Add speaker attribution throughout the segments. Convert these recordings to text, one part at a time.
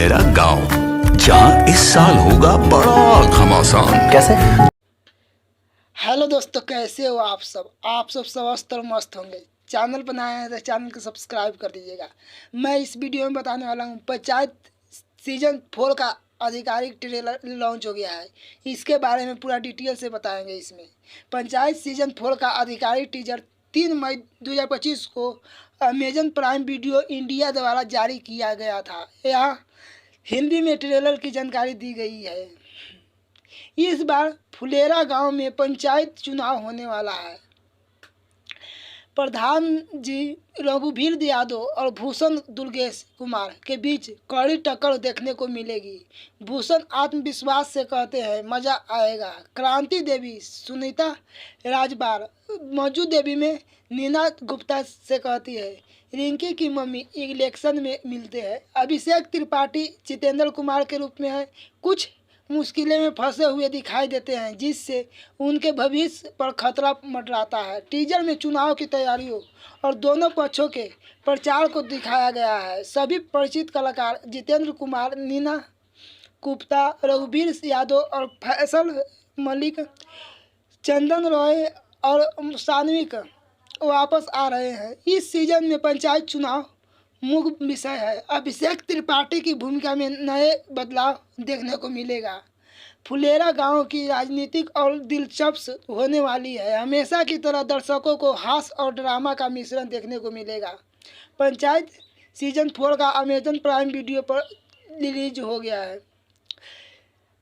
Speaker 1: फुलेरा गांव, जहां इस साल होगा बड़ा घमासान।
Speaker 2: कैसे?
Speaker 3: हेलो दोस्तों, कैसे हो आप सब स्वस्थ और मस्त होंगे। चैनल पर नए हैं तो चैनल को सब्सक्राइब कर दीजिएगा। मैं इस वीडियो में बताने वाला हूँ पंचायत सीजन 4 का आधिकारिक ट्रेलर लॉन्च हो गया है। इसके बारे में पूरा डिटेल से बताएंगे। इसमें पंचायत सीजन 4 का आधिकारिक टीजर 3 मई 2025 को अमेजन प्राइम वीडियो इंडिया द्वारा जारी किया गया था। यहाँ हिंदी में ट्रेलर की जानकारी दी गई है। इस बार फुलेरा गांव में पंचायत चुनाव होने वाला है। प्रधान जी रघुवीर यादव और भूषण दुर्गेश कुमार के बीच कड़ी टक्कर देखने को मिलेगी। भूषण आत्मविश्वास से कहते हैं मजा आएगा। क्रांति देवी सुनीता राजबार मौजू देवी में नीना गुप्ता से कहती है रिंकी की मम्मी इलेक्शन में मिलते हैं। अभिषेक त्रिपाठी जितेंद्र कुमार के रूप में है। कुछ मुश्किलें में फंसे हुए दिखाई देते हैं, जिससे उनके भविष्य पर खतरा मंडराता है। टीजर में चुनाव की तैयारियों और दोनों पक्षों के प्रचार को दिखाया गया है। सभी परिचित कलाकार जितेंद्र कुमार, नीना गुप्ता, रघुवीर यादव और फैसल मलिक, चंदन रॉय और सान्विक वापस आ रहे हैं। इस सीजन में पंचायत चुनाव मुख्य विषय है। अभिषेक त्रिपाठी की भूमिका में नए बदलाव देखने को मिलेगा। फुलेरा गांव की राजनीतिक और दिलचस्प होने वाली है। हमेशा की तरह दर्शकों को हास्य और ड्रामा का मिश्रण देखने को मिलेगा। पंचायत सीजन 4 का अमेजन प्राइम वीडियो पर रिलीज हो गया है।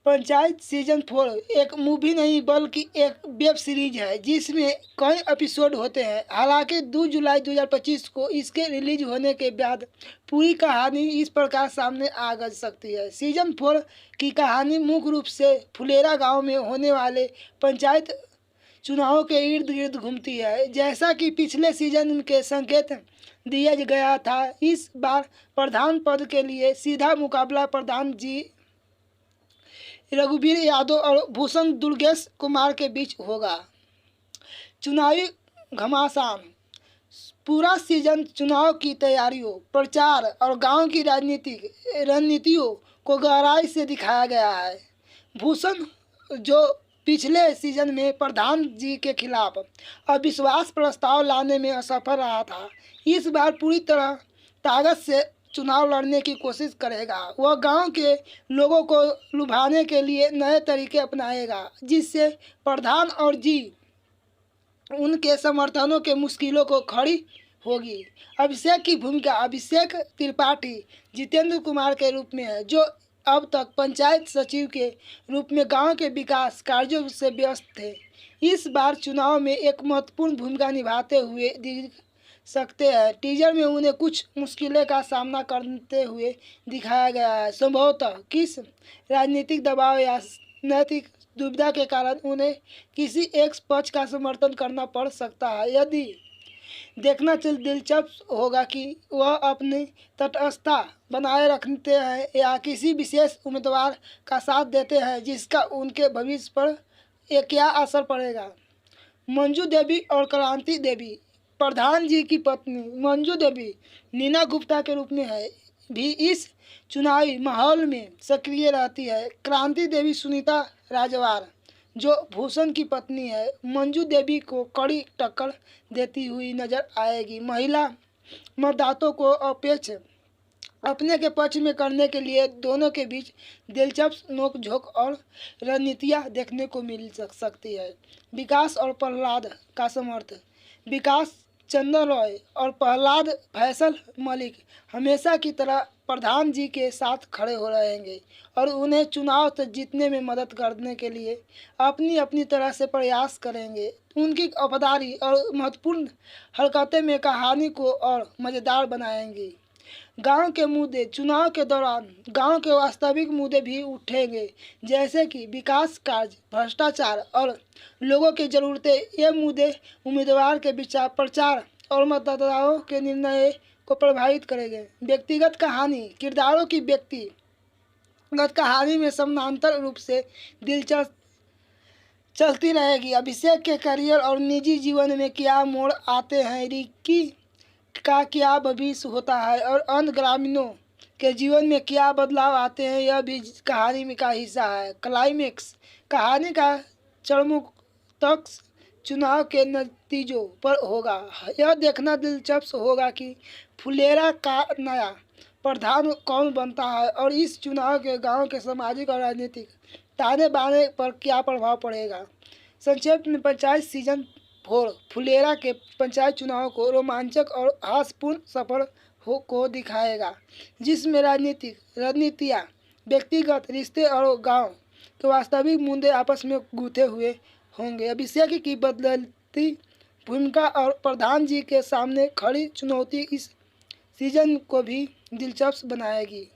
Speaker 3: पंचायत सीजन 4 एक मूवी नहीं बल्कि एक वेब सीरीज है, जिसमें कई एपिसोड होते हैं। हालांकि 2 जुलाई 2025 को इसके रिलीज होने के बाद पूरी कहानी इस प्रकार सामने आ सकती है। सीजन 4 की कहानी मुख्य रूप से फुलेरा गांव में होने वाले पंचायत चुनावों के इर्द गिर्द घूमती है। जैसा कि पिछले सीजन के संकेत दिया गया था, इस बार प्रधान पद के लिए सीधा मुकाबला प्रधान जी रघुवीर यादव और भूषण दुर्गेश कुमार के बीच होगा। चुनावी घमासान पूरा सीजन चुनाव की तैयारियों, प्रचार और गांव की राजनीतिक रणनीतियों को गहराई से दिखाया गया है। भूषण, जो पिछले सीजन में प्रधान जी के खिलाफ अविश्वास प्रस्ताव लाने में असफल रहा था, इस बार पूरी तरह ताकत से चुनाव लड़ने की कोशिश करेगा। वह गांव के लोगों को लुभाने के लिए नए तरीके अपनाएगा, जिससे प्रधान और जी उनके समर्थनों के मुश्किलों को खड़ी होगी। अभिषेक की भूमिका अभिषेक त्रिपाठी जितेंद्र कुमार के रूप में है, जो अब तक पंचायत सचिव के रूप में गांव के विकास कार्यों से व्यस्त थे। इस बार चुनाव में एक महत्वपूर्ण भूमिका निभाते हुए दिख सकते हैं। टीजर में उन्हें कुछ मुश्किलें का सामना करते हुए दिखाया गया है। संभवतः किस राजनीतिक दबाव या नैतिक दुविधा के कारण उन्हें किसी एक पक्ष का समर्थन करना पड़ सकता है। यदि देखना दिलचस्प होगा कि वह अपनी तटस्थता बनाए रखते हैं या किसी विशेष उम्मीदवार का साथ देते हैं, जिसका उनके भविष्य पर क्या असर पड़ेगा। मंजू देवी और क्रांति देवी प्रधान जी की पत्नी मंजू देवी नीना गुप्ता के रूप में है भी इस चुनावी माहौल में सक्रिय रहती है। क्रांति देवी सुनीता राजवार, जो भूषण की पत्नी है, मंजू देवी को कड़ी टक्कर देती हुई नजर आएगी। महिला मतदाताओं को अपेक्ष अपने के पक्ष में करने के लिए दोनों के बीच दिलचस्प नोकझोंक और रणनीतियाँ देखने को मिल सकती है। विकास और प्रहलाद का समर्थन विकास चंदन रॉय और प्रहलाद फैसल मलिक हमेशा की तरह प्रधान जी के साथ खड़े हो रहेंगे और उन्हें चुनाव तक जीतने में मदद करने के लिए अपनी अपनी तरह से प्रयास करेंगे। उनकी वफादारी और महत्वपूर्ण हरकतें में कहानी को और मज़ेदार बनाएंगी। गांव के मुद्दे चुनाव के दौरान गांव के वास्तविक मुद्दे भी उठेंगे, जैसे कि विकास कार्य, भ्रष्टाचार और लोगों की ज़रूरतें। ये मुद्दे उम्मीदवार के विचार, प्रचार और मतदाताओं के निर्णय को प्रभावित करेंगे। व्यक्तिगत कहानी किरदारों की व्यक्तिगत कहानी में समानांतर रूप से दिलचस्प चलती रहेगी। अभिषेक के करियर और निजी जीवन में क्या मोड़ आते हैं, रिकी का क्या भविष्य होता है और अन्य ग्रामीणों के जीवन में क्या बदलाव आते हैं, यह भी कहानी में का हिस्सा है। क्लाइमेक्स कहानी का चरमोत्कर्ष चुनाव के नतीजों पर होगा। यह देखना दिलचस्प होगा कि फुलेरा का नया प्रधान कौन बनता है और इस चुनाव के गांव के सामाजिक और राजनीतिक ताने बाने पर क्या प्रभाव पड़ेगा। संक्षेप में पंचायत सीजन 4 फुलेरा के पंचायत चुनाव को रोमांचक और हास्यपूर्ण सफर को दिखाएगा, जिसमें रणनीतियाँ, व्यक्तिगत रिश्ते और गांव के वास्तविक मुद्दे आपस में गूंथे हुए होंगे। अभिषेक की बदलती भूमिका और प्रधान जी के सामने खड़ी चुनौती इस सीजन को भी दिलचस्प बनाएगी।